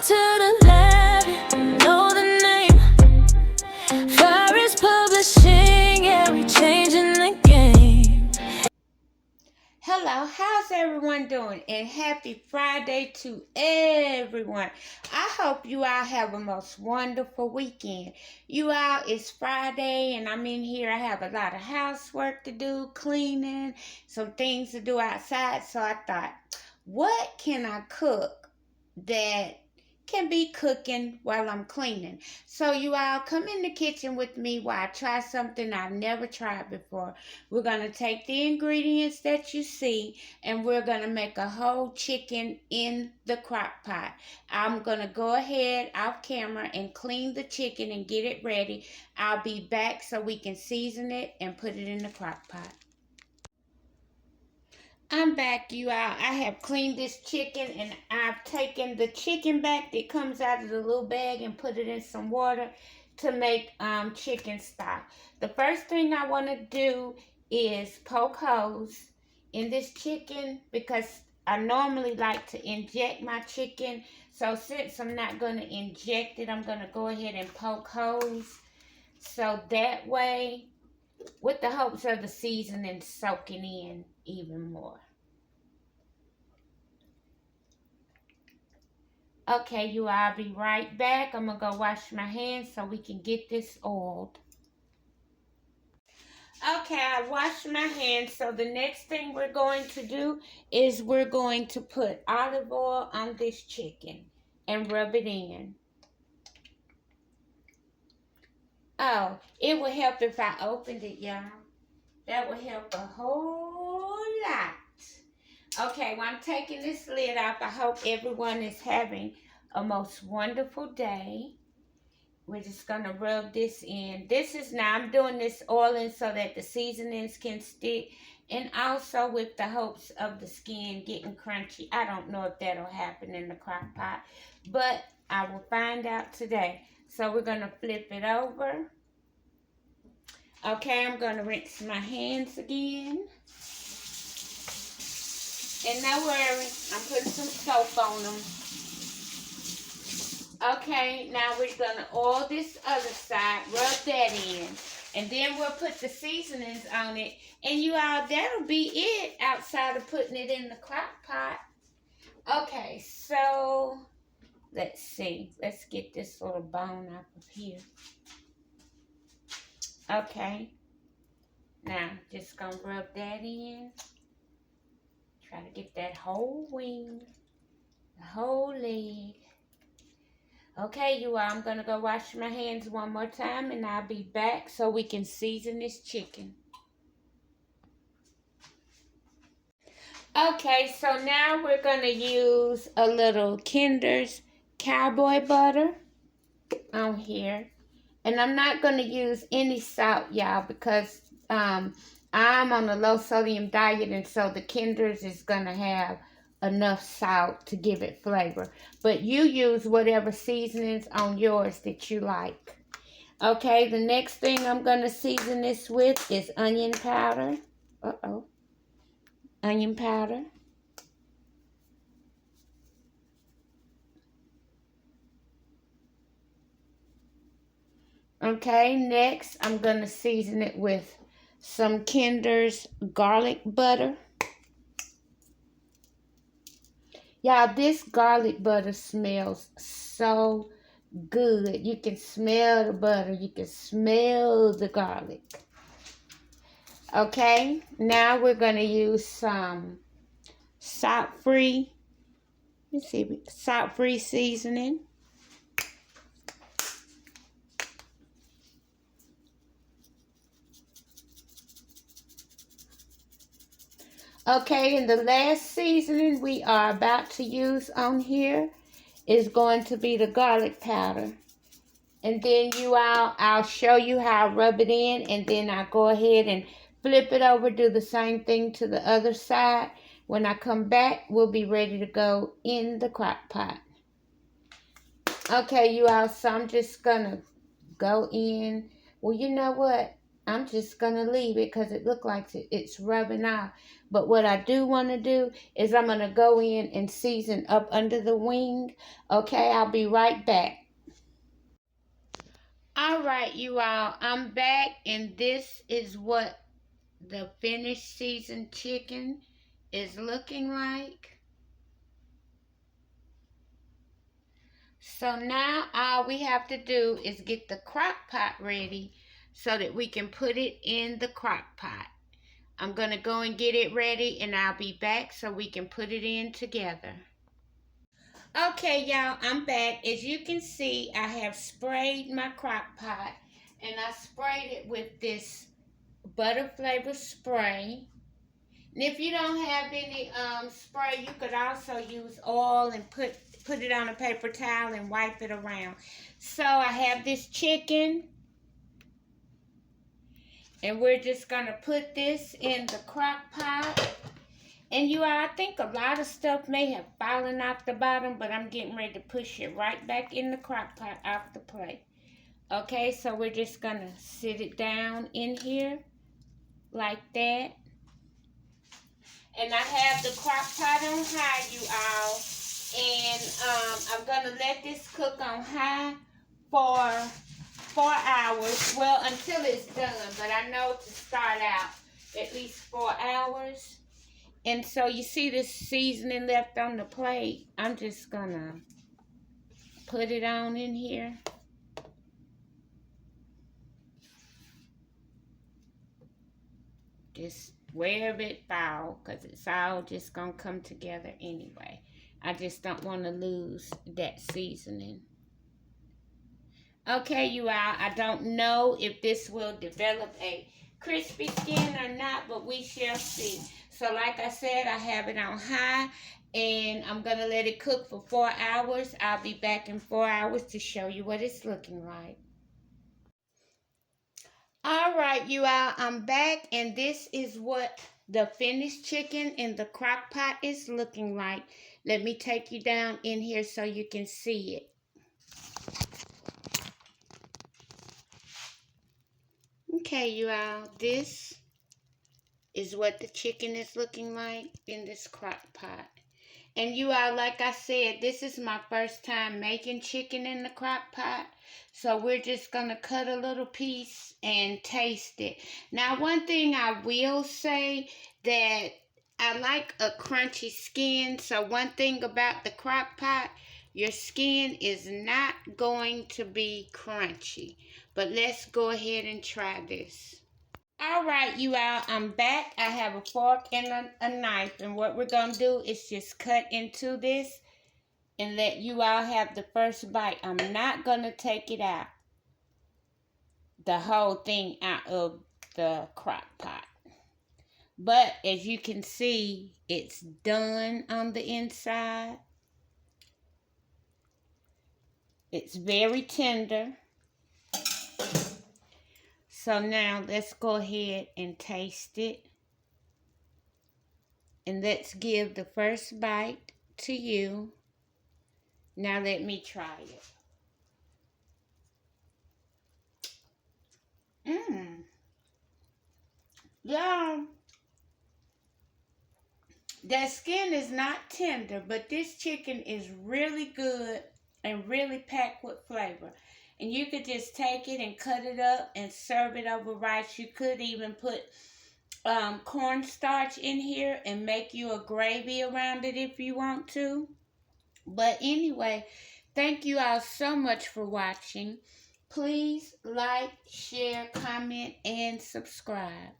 to the lab, you know the name. Fire is publishing, yeah, we changing the game. Hello, how's everyone doing? And happy Friday to everyone. I hope you all have a most wonderful weekend. You all, it's Friday and I'm in here. I have a lot of housework to do, cleaning, some things to do outside. So I thought, what can I cook that can be cooking while I'm cleaning? So you all come in the kitchen with me while I try something I've never tried before. We're going to take the ingredients that you see and we're going to make a whole chicken in the crock pot. I'm going to go ahead off camera and clean the chicken and get it ready. I'll be back so we can season it and put it in the crock pot. I'm back, you all. I have cleaned this chicken and I've taken the chicken back that comes out of the little bag and put it in some water to make chicken stock. The first thing I want to do is poke holes in this chicken because I normally like to inject my chicken. So since I'm not going to inject it, I'm going to go ahead and poke holes. So that way, with the hopes of the seasoning soaking in even more. Okay, you all, I'll be right back. I'm going to go wash my hands so we can get this oiled. Okay, I washed my hands. So the next thing we're going to do is we're going to put olive oil on this chicken and rub it in. Oh, it would help if I opened it, y'all. That would help a whole lot. Okay, well, I'm taking this lid off. I hope everyone is having a most wonderful day. We're just going to rub this in. I'm doing this oiling so that the seasonings can stick. And also with the hopes of the skin getting crunchy. I don't know if that'll happen in the crock pot. But I will find out today. So we're going to flip it over. Okay, I'm going to rinse my hands again. And no worry, I'm putting some soap on them. Okay, now we're going to oil this other side, rub that in. And then we'll put the seasonings on it. And you all, that'll be it outside of putting it in the crock pot. Okay, so let's see. Let's get this little bone up of here. Okay. Now, just going to rub that in. Try to get that whole wing, the whole leg. Okay, you all, I'm going to go wash my hands one more time and I'll be back so we can season this chicken. Okay, so now we're going to use a little Kinder's cowboy butter on here. And I'm not going to use any salt, y'all, because I'm on a low sodium diet, and so the Kinder's is going to have enough salt to give it flavor. But you use whatever seasonings on yours that you like. Okay, the next thing I'm going to season this with is onion powder. Onion powder. Okay, next I'm going to season it with some Kinder's garlic butter. Y'all, this garlic butter smells so good. You can smell the butter. You can smell the garlic. Okay, now we're going to use some salt-free seasoning. Okay, and the last seasoning we are about to use on here is going to be the garlic powder. And then I'll show you how I rub it in, and then I'll go ahead and flip it over, do the same thing to the other side. When I come back, we'll be ready to go in the crock pot. Okay, you all, so I'm just going to go in. Well, you know what? I'm just going to leave it because it looks like it's rubbing off. But what I do want to do is I'm going to go in and season up under the wing. Okay, I'll be right back. All right, you all, I'm back, and this is what the finished seasoned chicken is looking like. So now all we have to do is get the crock pot ready so that we can put it in the crock pot. I'm going to go and get it ready, and I'll be back so we can put it in together. Okay, y'all, I'm back. As you can see, I have sprayed my crock pot, and I sprayed it with this butter flavor spray. And if you don't have any spray, you could also use oil and put it on a paper towel and wipe it around. So I have this chicken, and we're just going to put this in the crock pot. And you all, I think a lot of stuff may have fallen off the bottom, but I'm getting ready to push it right back in the crock pot off the plate. Okay, so we're just going to sit it down in here like that. And I have the crock pot on high, you all. And I'm going to let this cook on high for 4 hours. Well, until it's done. But I know to start out at least 4 hours. And so you see this seasoning left on the plate. I'm just going to put it on in here. Just wherever it falls, because it's all just going to come together anyway. I just don't want to lose that seasoning. Okay, you all, I don't know if this will develop a crispy skin or not, but we shall see. So like I said, I have it on high, and I'm going to let it cook for 4 hours. I'll be back in 4 hours to show you what it's looking like. All right, you all, I'm back, and this is what the finished chicken in the crock pot is looking like. Let me take you down in here so you can see it. Okay, you all, this is what the chicken is looking like in this crock pot. And you all, like I said, this is my first time making chicken in the crock pot. So we're just going to cut a little piece and taste it. Now, one thing I will say that I like a crunchy skin. So one thing about the crock pot, your skin is not going to be crunchy. But let's go ahead and try this. All right, you all, I'm back. I have a fork and a knife, and what we're going to do is just cut into this and let you all have the first bite. I'm not going to take it out, the whole thing out of the crock pot. But as you can see, it's done on the inside. It's very tender. So now let's go ahead and taste it. And let's give the first bite to you. Now let me try it. Yeah. That skin is not tender, but this chicken is really good and really packed with flavor. And you could just take it and cut it up and serve it over rice. You could even put cornstarch in here and make you a gravy around it if you want to. But anyway, thank you all so much for watching. Please like, share, comment, and subscribe.